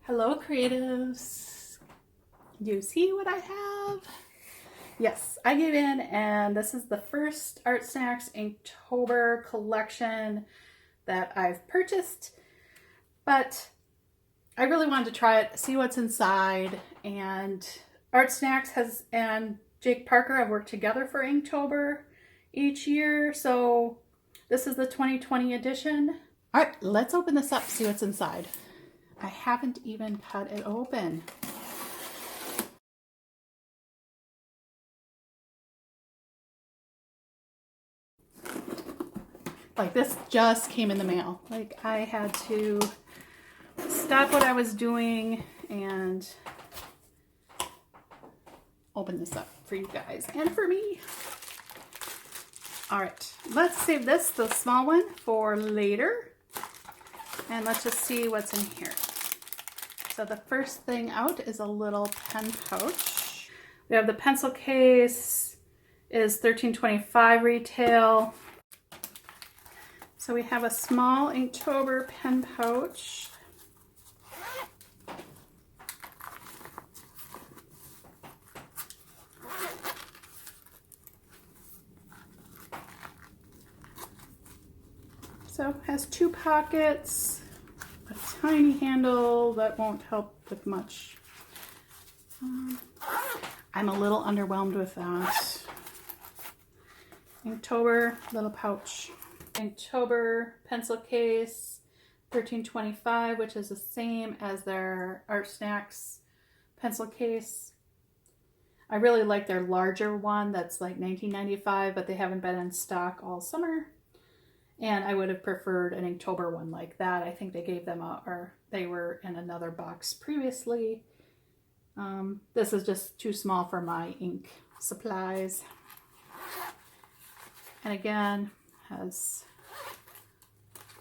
Hello creatives! Do you see what I have? Yes, I gave in and this is the first ARTSNACKS Inktober collection that I've purchased, but I really wanted to try it, see what's inside, and ARTSNACKS and Jake Parker have worked together for Inktober each year, so this is the 2020 edition. All right, let's open this up, see what's inside. I haven't even cut it open. Like, this just came in the mail. Like, I had to stop what I was doing and open this up for you guys and for me. All right, let's save this, the small one, for later. And let's just see what's in here. So the first thing out is a little pen pouch. We have the pencil case, is $13.25 retail. So we have a small Inktober pen pouch. So it has two pockets, a tiny handle that won't help with much. I'm a little underwhelmed with that. Inktober little pouch. Inktober pencil case, $13.25, which is the same as their ARTSNACKS pencil case. I really like their larger one that's like $19.95, but they haven't been in stock all summer. And I would have preferred an Inktober one like that. I think they gave them or they were in another box previously. This is just too small for my ink supplies. And again, has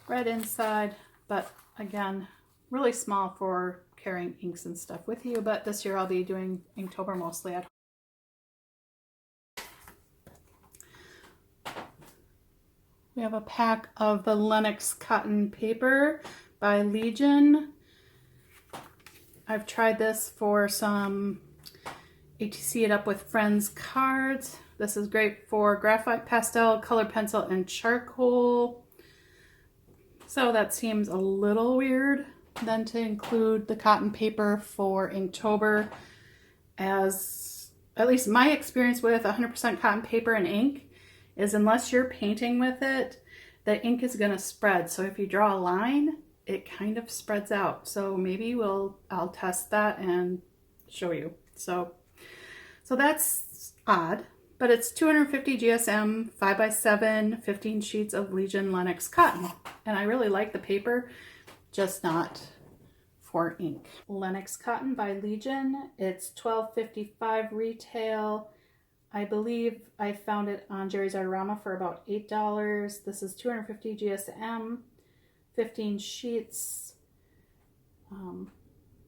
red inside, but again, really small for carrying inks and stuff with you. But this year I'll be doing Inktober mostly at home. We have a pack of the Lennox cotton paper by Legion. I've tried this for some ATC It Up with Friends cards. This is great for graphite, pastel, color pencil, and charcoal. So that seems a little weird then to include the cotton paper for Inktober, as at least my experience with 100% cotton paper and ink is unless you're painting with it, the ink is going to spread. So if you draw a line, it kind of spreads out. So maybe I'll test that and show you. So that's odd, but it's 250 GSM, 5x7, 15 sheets of Legion Lennox cotton. And I really like the paper, just not for ink. Lennox cotton by Legion. It's $12.55 retail. I believe I found it on Jerry's Artorama for about $8. This is 250 GSM, 15 sheets.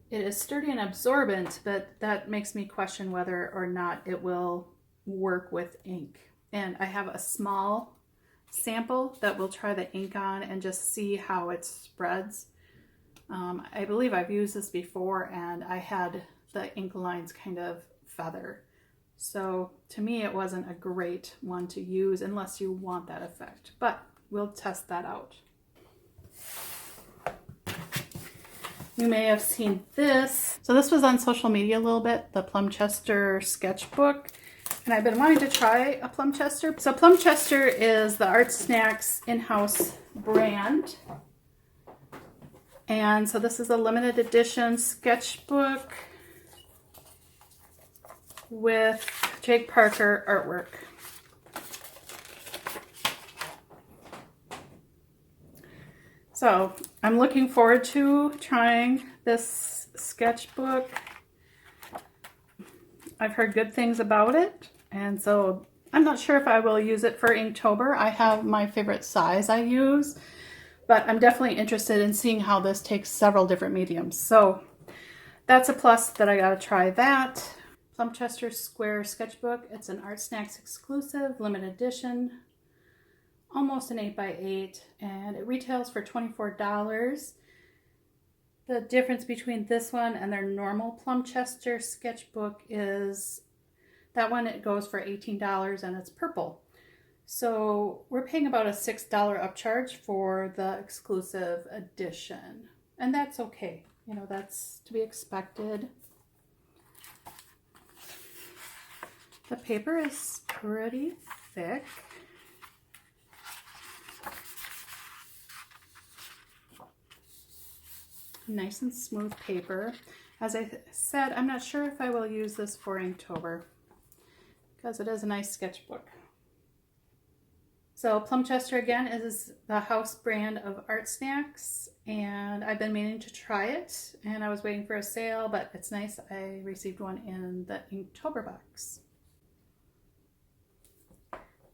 It is sturdy and absorbent, but that makes me question whether or not it will work with ink. And I have a small sample that we'll try the ink on and just see how it spreads. I believe I've used this before and I had the ink lines kind of feather. So to me, it wasn't a great one to use unless you want that effect, but we'll test that out. You may have seen this. So this was on social media a little bit, the Plumchester Sketchbook. And I've been wanting to try a Plumchester. So Plumchester is the ARTSNACKS in-house brand. And so this is a limited edition sketchbook with Jake Parker artwork. So I'm looking forward to trying this sketchbook. I've heard good things about it, and so I'm not sure if I will use it for Inktober. I have my favorite size I use, but I'm definitely interested in seeing how this takes several different mediums. So that's a plus that I gotta try that. Plumchester Square Sketchbook. It's an ARTSNACKS exclusive, limited edition, almost an 8x8, and it retails for $24. The difference between this one and their normal Plumchester sketchbook is that one, it goes for $18 and it's purple. So we're paying about a $6 upcharge for the exclusive edition. And that's okay. You know, that's to be expected. The paper is pretty thick. Nice and smooth paper. As I said, I'm not sure if I will use this for Inktober because it is a nice sketchbook. So Plumchester again is the house brand of ARTSNACKS, and I've been meaning to try it, and I was waiting for a sale, but it's nice. I received one in the Inktober box.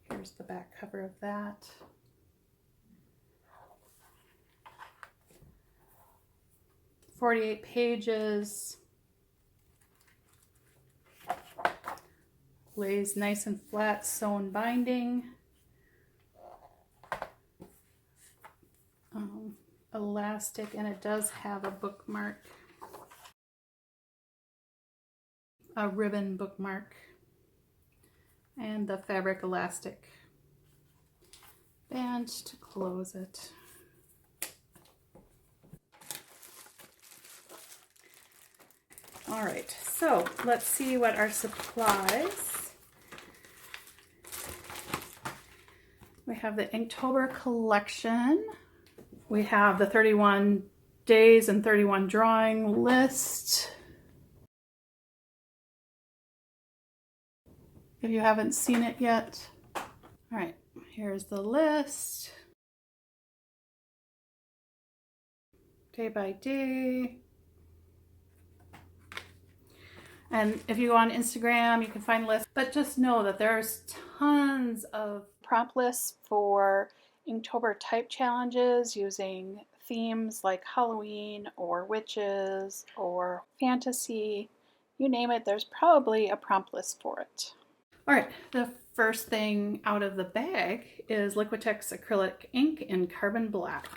Here's the back cover of that. "48 pages, lays nice and flat, sewn binding, elastic, and it does have a bookmark, a ribbon bookmark, and the fabric elastic band to close it. All right, so let's see what our supplies. We have the Inktober collection. We have the 31 days and 31 drawing list. If you haven't seen it yet. All right, here's the list. Day by day. And if you go on Instagram, you can find lists, but just know that there's tons of prompt lists for Inktober type challenges using themes like Halloween or witches or fantasy. You name it, there's probably a prompt list for it. All right, the first thing out of the bag is Liquitex acrylic ink in carbon black.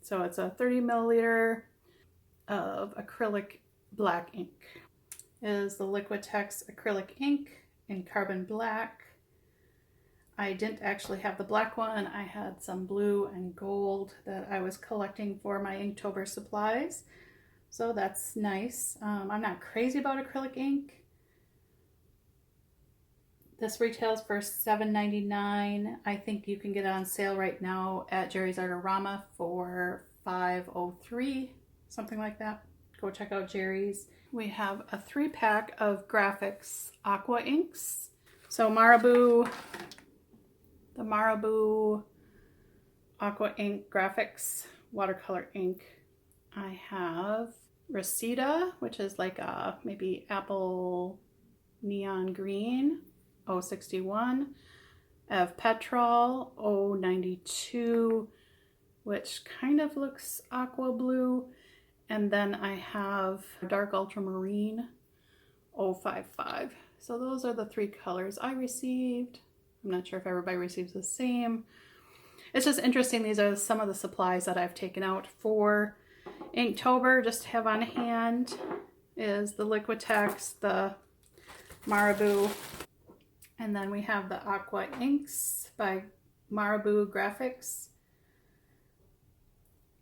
So it's a 30 milliliter of acrylic black ink. It is the Liquitex acrylic ink in carbon black. I didn't actually have the black one. I had some blue and gold that I was collecting for my Inktober supplies. So that's nice. I'm not crazy about acrylic ink. This retails for $7.99. I think you can get it on sale right now at Jerry's Artorama for $5.03, something like that. Go check out Jerry's. We have a 3-pack of graphics aqua inks. So the Marabou aqua ink graphics watercolor ink. I have Reseda, which is like a maybe apple neon green, 061. I have Petrol 092, which kind of looks aqua blue. And then I have dark ultramarine 055. So those are the 3 colors I received. I'm not sure if everybody receives the same. It's just interesting. These are some of the supplies that I've taken out for Inktober just to have on hand. Is the Liquitex, the Marabou, and then we have the Aqua Inks by Marabou Graphics.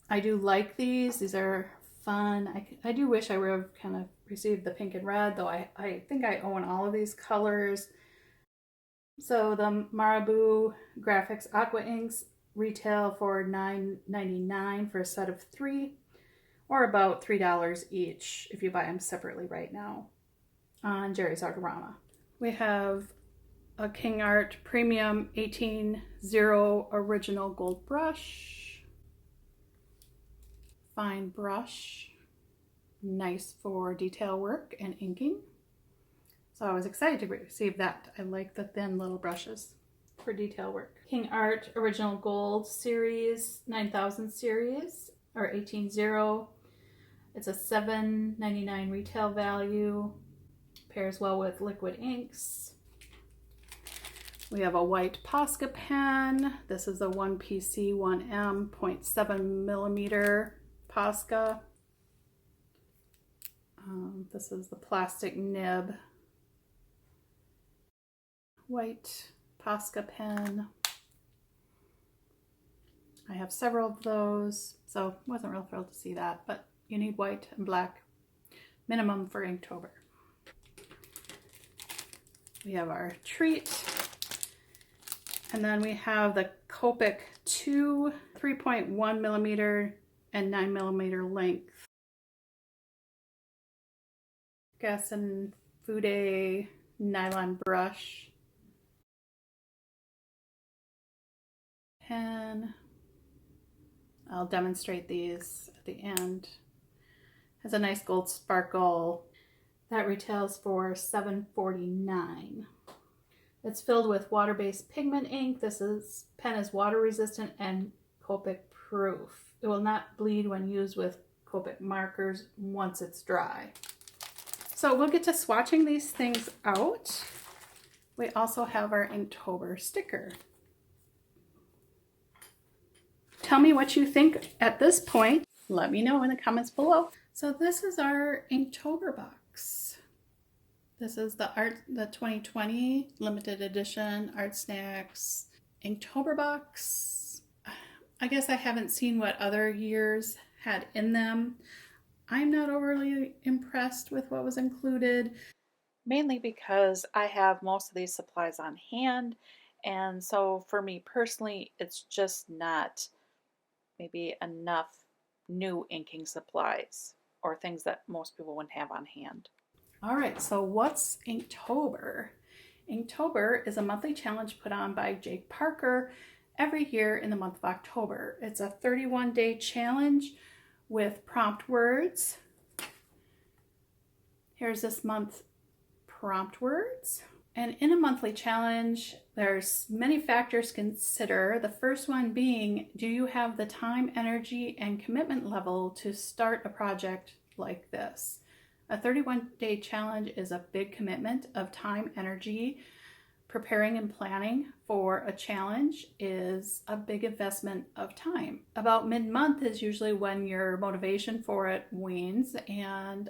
I do like these. These are fun. I do wish I would have kind of received the pink and red, though I think I own all of these colors. So the Marabou Graphics Aqua Inks retail for $9.99 for a set of 3, or about $3 each if you buy them separately right now on Jerry's Artorama. We have a King Art Premium 18-0 Original Gold Brush. Fine brush. Nice for detail work and inking. So I was excited to receive that. I like the thin little brushes for detail work. King Art Original Gold Series, 9000 series, or 18-0. It's a $7.99 retail value. Pairs well with liquid inks. We have a white Posca pen. This is a 1PC 1M 0.7 millimeter Posca. This is the plastic nib. White Posca pen. I have several of those, so wasn't real thrilled to see that, but you need white and black minimum for Inktober. We have our treat, and then we have the Copic 2 3.1 millimeter and 9 millimeter length. Gas and Fude nylon brush. Pen. I'll demonstrate these at the end. Has a nice gold sparkle. That retails for $7.49. It's filled with water-based pigment ink. This pen is water resistant and Copic proof. It will not bleed when used with Copic markers once it's dry. So we'll get to swatching these things out. We also have our Inktober sticker. Tell me what you think at this point. Let me know in the comments below. So this is our Inktober box. This is the 2020 limited edition ARTSNACKS Inktober box. I guess I haven't seen what other years had in them. I'm not overly impressed with what was included, mainly because I have most of these supplies on hand, and so for me personally, it's just not maybe enough new inking supplies or things that most people wouldn't have on hand. All right, so what's Inktober? Inktober is a monthly challenge put on by Jake Parker every year in the month of October. It's a 31-day challenge with prompt words. Here's this month's prompt words. And in a monthly challenge, there's many factors to consider. The first one being, do you have the time, energy, and commitment level to start a project like this? A 31-day challenge is a big commitment of time, energy. Preparing and planning for a challenge is a big investment of time. About mid-month is usually when your motivation for it wanes and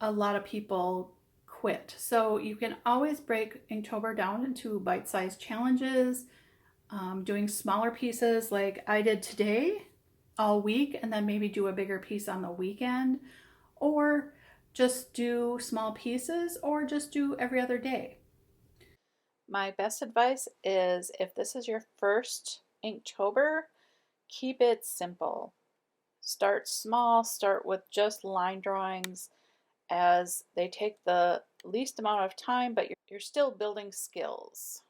a lot of people quit. So you can always break Inktober down into bite-sized challenges, doing smaller pieces like I did today all week, and then maybe do a bigger piece on the weekend, or just do small pieces, or just do every other day. My best advice is, if this is your first Inktober, keep it simple. Start small, start with just line drawings, as they take the least amount of time, but you're still building skills.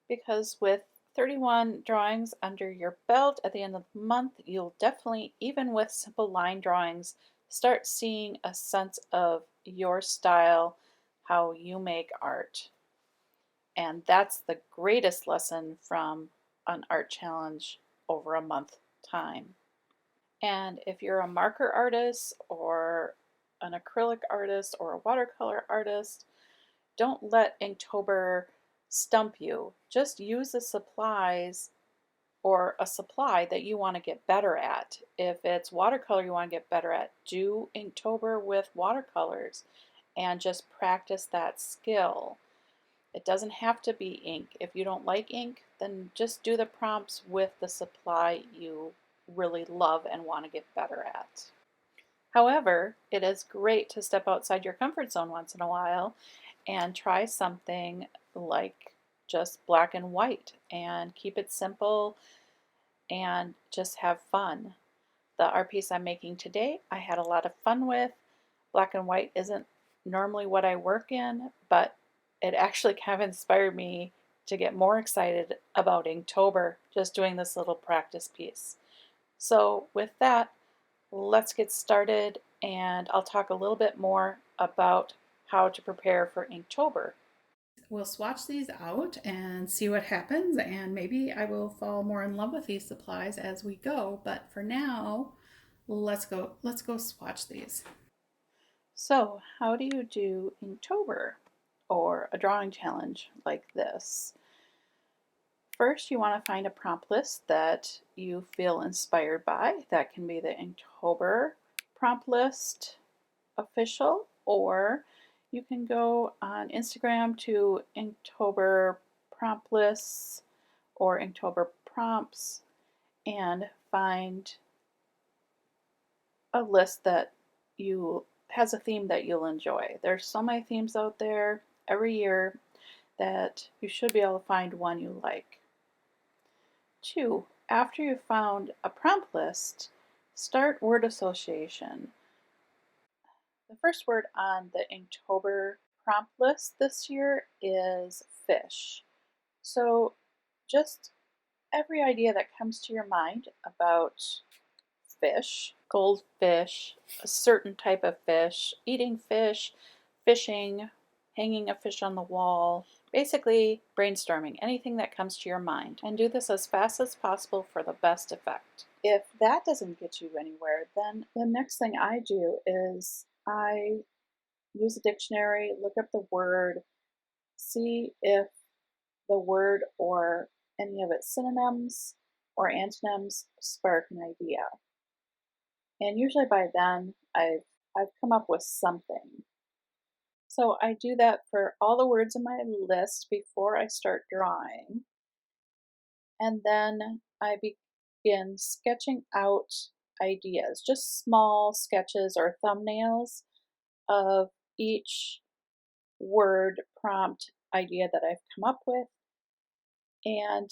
Because with 31 drawings under your belt at the end of the month, you'll definitely, even with simple line drawings, start seeing a sense of your style, how you make art. And that's the greatest lesson from an art challenge over a month time. And if you're a marker artist or an acrylic artist or a watercolor artist, don't let Inktober stump you. Just use the supplies or a supply that you want to get better at. If it's watercolor you want to get better at, do Inktober with watercolors and just practice that skill. It doesn't have to be ink. If you don't like ink, then just do the prompts with the supply you really love and want to get better at. However, it is great to step outside your comfort zone once in a while and try something like just black and white and keep it simple and just have fun. The art piece I'm making today, I had a lot of fun with. Black and white isn't normally what I work in, but it actually kind of inspired me to get more excited about Inktober, just doing this little practice piece. So with that, let's get started, and I'll talk a little bit more about how to prepare for Inktober. We'll swatch these out and see what happens, and maybe I will fall more in love with these supplies as we go, but for now, let's go swatch these. So how do you do Inktober? or a drawing challenge like this. First, you want to find a prompt list that you feel inspired by. That can be the Inktober prompt list official, or you can go on Instagram to Inktober prompt lists or Inktober prompts and find a list that you has a theme that you'll enjoy. There's so many themes out there every year that you should be able to find one you like. 2. After you've found a prompt list, start word association. The first word on the Inktober prompt list this year is fish. So just every idea that comes to your mind about fish, goldfish, a certain type of fish, eating fish, fishing, hanging a fish on the wall, basically brainstorming anything that comes to your mind, and do this as fast as possible for the best effect. If that doesn't get you anywhere, then the next thing I do is I use a dictionary, look up the word, see if the word or any of its synonyms or antonyms spark an idea. And usually by then I've come up with something. So I do that for all the words in my list before I start drawing. And then I begin sketching out ideas, just small sketches or thumbnails of each word prompt idea that I've come up with, and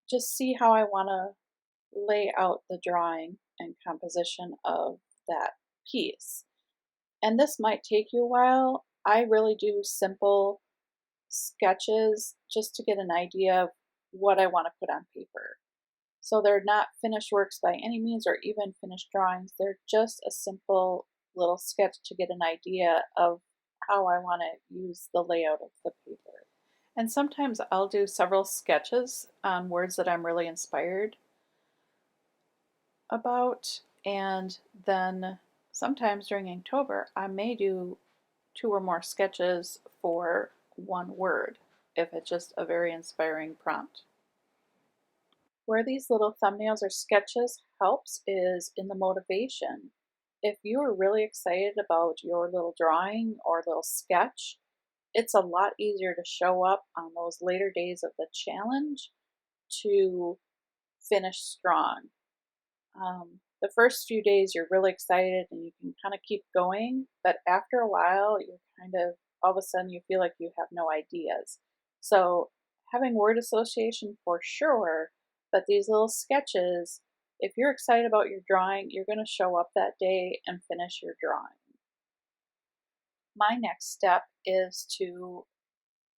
just see how I want to lay out the drawing and composition of that piece. And this might take you a while. I really do simple sketches just to get an idea of what I want to put on paper. So they're not finished works by any means or even finished drawings. They're just a simple little sketch to get an idea of how I want to use the layout of the paper. And sometimes I'll do several sketches on words that I'm really inspired about, and then sometimes during Inktober I may do 2 or more sketches for one word if it's just a very inspiring prompt. Where these little thumbnails or sketches helps is in the motivation. If you are really excited about your little drawing or little sketch, it's a lot easier to show up on those later days of the challenge to finish strong. The first few days you're really excited and you can kind of keep going, but after a while you're kind of all of a sudden you feel like you have no ideas. So having word association for sure, but these little sketches, if you're excited about your drawing, you're going to show up that day and finish your drawing. My next step is to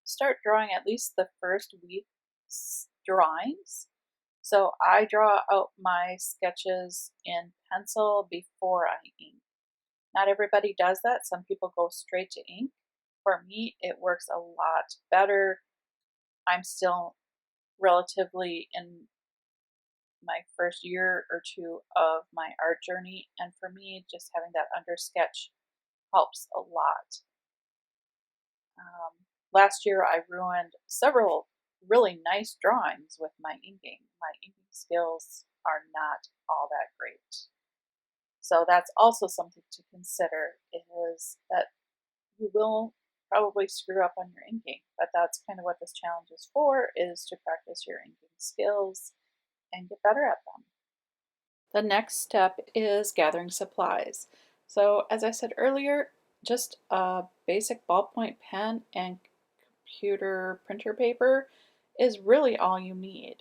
start drawing at least the first week's drawings. So I draw out my sketches in pencil before I ink. Not everybody does that. Some people go straight to ink. For me, it works a lot better. I'm still relatively in my first year or two of my art journey, and for me, just having that under sketch helps a lot. Last year, I ruined several really nice drawings with my inking. My inking skills are not all that great. So that's also something to consider, is that you will probably screw up on your inking, but that's kind of what this challenge is for, is to practice your inking skills and get better at them. The next step is gathering supplies. So as I said earlier, just a basic ballpoint pen and computer printer paper is really all you need.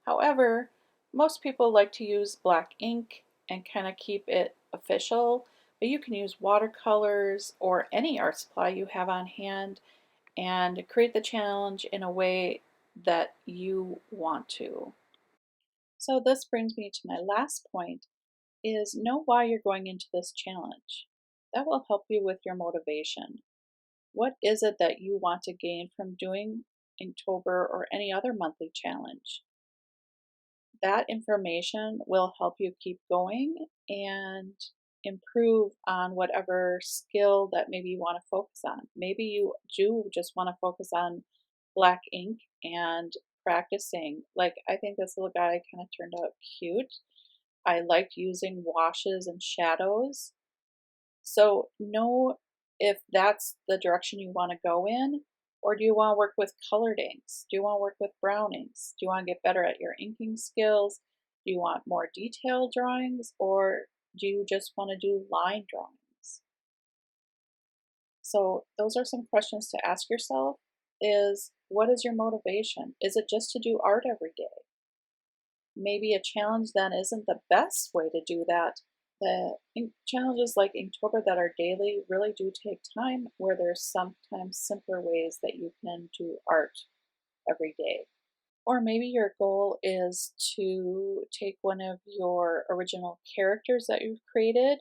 However, most people like to use black ink and kind of keep it official, but you can use watercolors or any art supply you have on hand and create the challenge in a way that you want to. So this brings me to my last point, is know why you're going into this challenge. That will help you with your motivation. What is it that you want to gain from doing Inktober or any other monthly challenge? That information will help you keep going and improve on whatever skill that maybe you want to focus on. Maybe you do just want to focus on black ink and practicing. Like, I think this little guy kind of turned out cute. I liked using washes and shadows. So know if that's the direction you want to go in, or do you want to work with colored inks? Do you want to work with brown inks? Do you want to get better at your inking skills? Do you want more detailed drawings, or do you just want to do line drawings? So those are some questions to ask yourself. Is what is your motivation? Is it just to do art every day? Maybe a challenge then isn't the best way to do that. The challenges like Inktober that are daily really do take time, where there's sometimes simpler ways that you can do art every day. Or maybe your goal is to take one of your original characters that you've created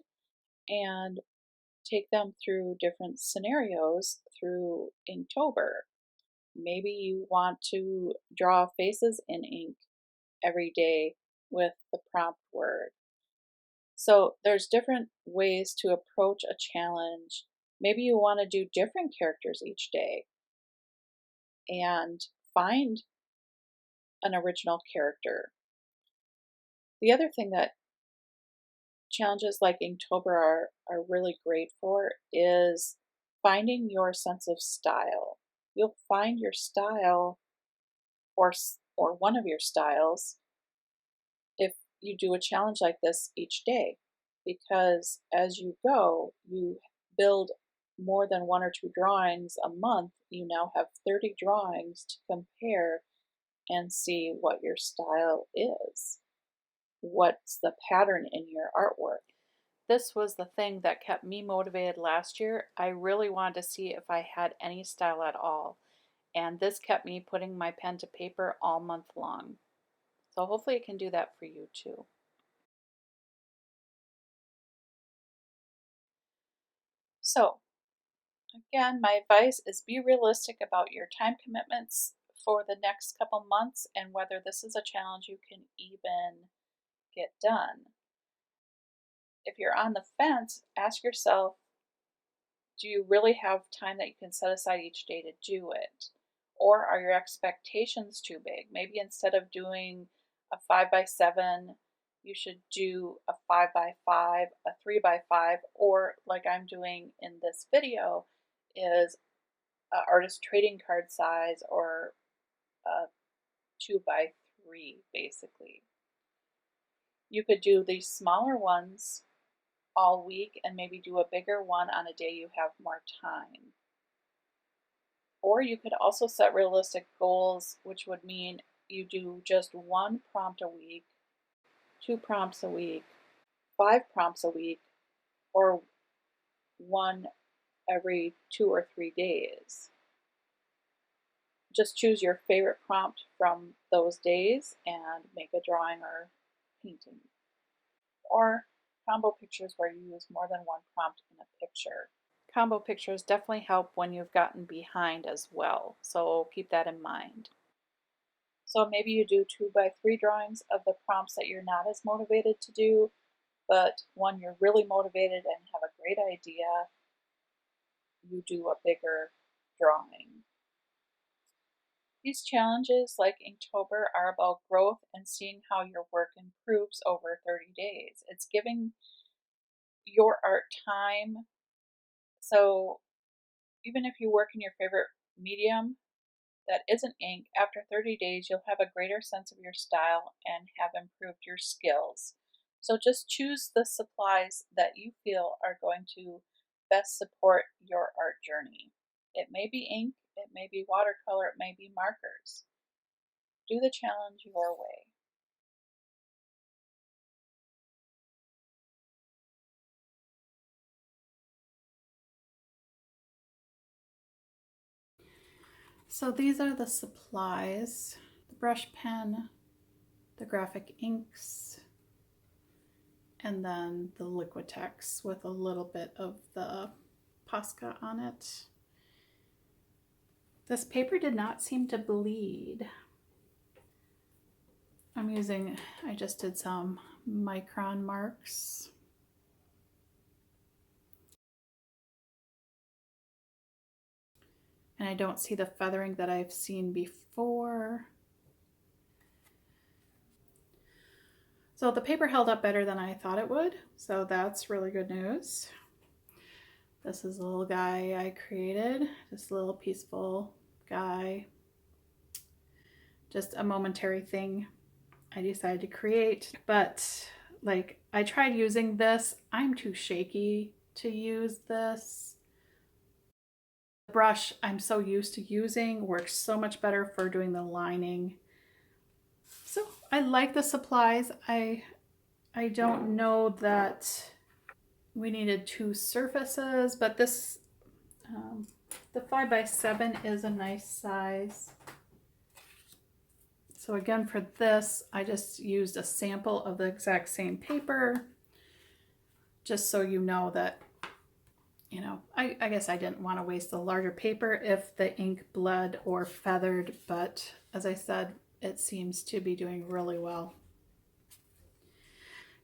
and take them through different scenarios through Inktober. Maybe you want to draw faces in ink every day with the prompt word. So there's different ways to approach a challenge. Maybe you want to do different characters each day and find an original character. The other thing that challenges like Inktober are really great for is finding your sense of style. You'll find your style or one of your styles if you do a challenge like this each day, because as you go, you build more than one or two drawings a month. You now have 30 drawings to compare and see what your style is. What's the pattern in your artwork? This was the thing that kept me motivated last year. I really wanted to see if I had any style at all, and this kept me putting my pen to paper all month long. So hopefully it can do that for you too. So again, my advice is be realistic about your time commitments for the next couple months and whether this is a challenge you can even get done. If you're on the fence, ask yourself, do you really have time that you can set aside each day to do it? Or are your expectations too big? Maybe instead of doing a 5x7, you should do a 5x5, a 3x5, or like I'm doing in this video, is artist trading card size, or a 2x3 basically. You could do these smaller ones all week and maybe do a bigger one on a day you have more time. Or you could also set realistic goals, which would mean you do just one prompt a week, two prompts a week, five prompts a week, or one every 2 or 3 days. Just choose your favorite prompt from those days and make a drawing or painting. Or combo pictures where you use more than one prompt in a picture. Combo pictures definitely help when you've gotten behind as well, so keep that in mind. So maybe you do 2x3 drawings of the prompts that you're not as motivated to do, but when you're really motivated and have a great idea, you do a bigger drawing. These challenges, like Inktober, are about growth and seeing how your work improves over 30 days. It's giving your art time. So even if you work in your favorite medium that isn't ink, after 30 days, you'll have a greater sense of your style and have improved your skills. So just choose the supplies that you feel are going to best support your art journey. It may be ink, it may be watercolor, it may be markers. Do the challenge your way. So these are the supplies: the brush pen, the graphic inks, and then the Liquitex with a little bit of the Posca on it. This paper did not seem to bleed. I just did some micron marks. And I don't see the feathering that I've seen before. So the paper held up better than I thought it would, so that's really good news. This is a little guy I created, just a little peaceful guy. Just a momentary thing I decided to create, but like I tried using this. I'm too shaky to use this. The brush I'm so used to using works so much better for doing the lining. So I like the supplies. I don't know that we needed 2 surfaces, but this the 5x7 is a nice size. So again, for this, I just used a sample of the exact same paper, just so you know that, you know, I guess I didn't want to waste the larger paper if the ink bled or feathered, but as I said, it seems to be doing really well.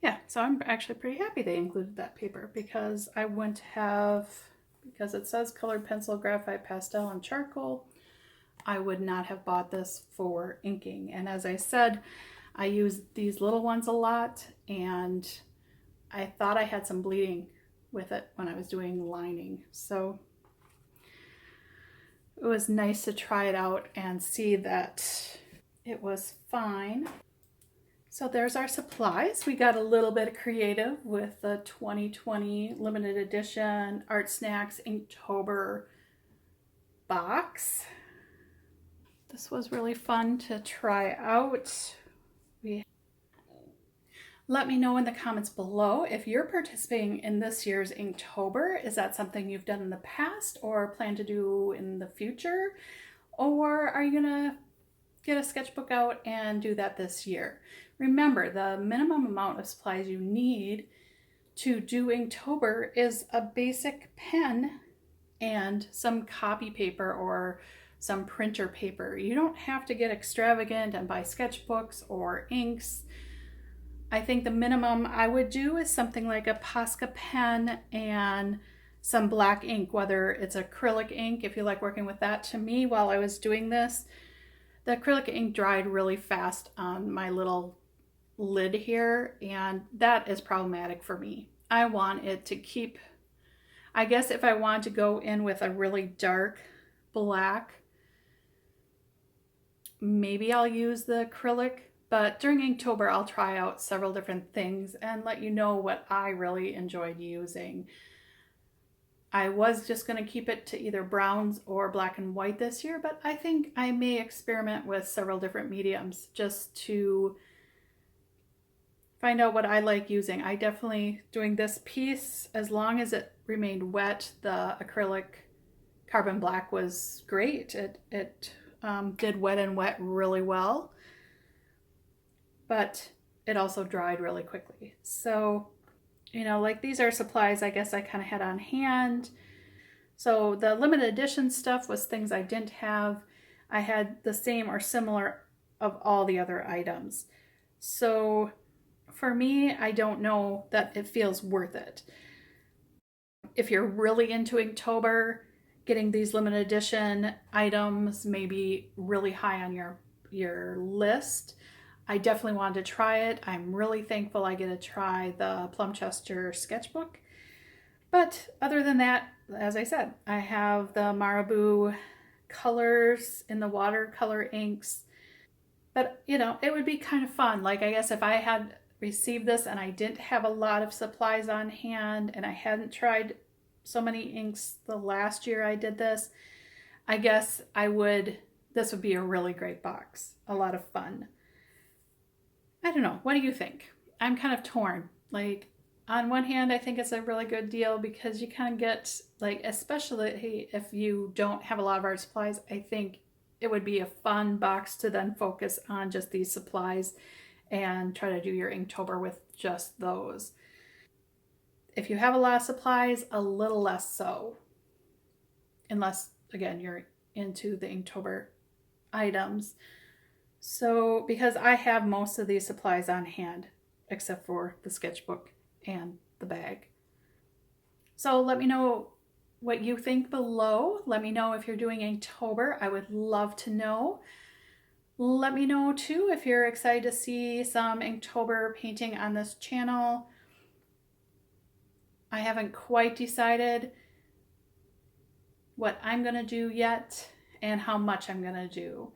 Yeah, so I'm actually pretty happy they included that paper, because I wouldn't have, because it says colored pencil, graphite, pastel, and charcoal, I would not have bought this for inking. And as I said, I use these little ones a lot, and I thought I had some bleeding with it when I was doing lining. So it was nice to try it out and see that it was fine. So there's our supplies. We got a little bit creative with the 2020 limited edition ARTSNACKS Inktober box. This was really fun to try out. Let me know in the comments below if you're participating in this year's Inktober. Is that something you've done in the past or plan to do in the future? Or are you gonna get a sketchbook out and do that this year? Remember, the minimum amount of supplies you need to do Inktober is a basic pen and some copy paper or some printer paper. You don't have to get extravagant and buy sketchbooks or inks. I think the minimum I would do is something like a Posca pen and some black ink, whether it's acrylic ink, if you like working with that. To me, while I was doing this, the acrylic ink dried really fast on my little lid here, and that is problematic for me. I want it to keep, I guess if I want to go in with a really dark black, maybe I'll use the acrylic, but during Inktober I'll try out several different things and let you know what I really enjoyed using. I was just going to keep it to either browns or black and white this year, but I think I may experiment with several different mediums just to find out what I like using. I definitely, doing this piece, as long as it remained wet, the acrylic carbon black was great. It did wet and wet really well, but it also dried really quickly. So, you know, like these are supplies I guess I kind of had on hand. So the limited edition stuff was things I didn't have. I had the same or similar of all the other items. So for me, I don't know that it feels worth it. If you're really into Inktober, getting these limited edition items may be really high on your list. I definitely wanted to try it. I'm really thankful I get to try the Plumchester sketchbook. But other than that, as I said, I have the Marabou colors in the watercolor inks. But, you know, it would be kind of fun. Like, I guess if I had received this and I didn't have a lot of supplies on hand and I hadn't tried so many inks the last year I did this, I guess this would be a really great box. A lot of fun. I don't know. What do you think? I'm kind of torn. Like, on one hand, I think it's a really good deal because you kind of get, like, especially if you don't have a lot of art supplies, I think it would be a fun box to then focus on just these supplies and try to do your Inktober with just those. If you have a lot of supplies, a little less so. Unless, again, you're into the Inktober items. So, because I have most of these supplies on hand, except for the sketchbook and the bag. So let me know what you think below. Let me know if you're doing Inktober. I would love to know. Let me know too if you're excited to see some Inktober painting on this channel. I haven't quite decided what I'm gonna do yet and how much I'm gonna do.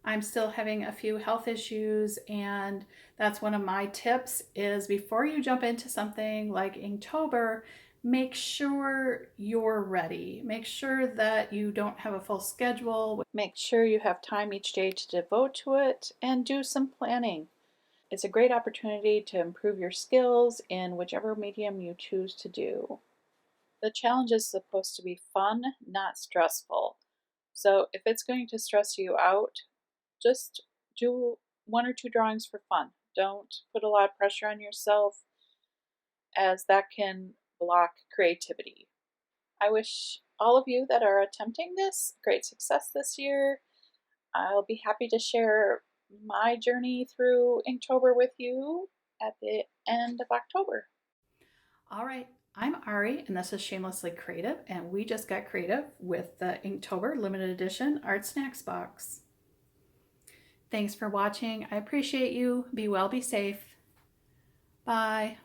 I'm still having a few health issues, and that's one of my tips is before you jump into something like Inktober, make sure you're ready. Make sure that you don't have a full schedule. Make sure you have time each day to devote to it and do some planning. It's a great opportunity to improve your skills in whichever medium you choose to do. The challenge is supposed to be fun, not stressful. So if it's going to stress you out, just do 1 or 2 drawings for fun. Don't put a lot of pressure on yourself, as that can block creativity. I wish all of you that are attempting this great success this year. I'll be happy to share my journey through Inktober with you at the end of October. All right, I'm Ari, and this is Shamelessly Creative, and we just got creative with the Inktober limited edition Art Snacks box. Thanks for watching. I appreciate you. Be well, be safe. Bye.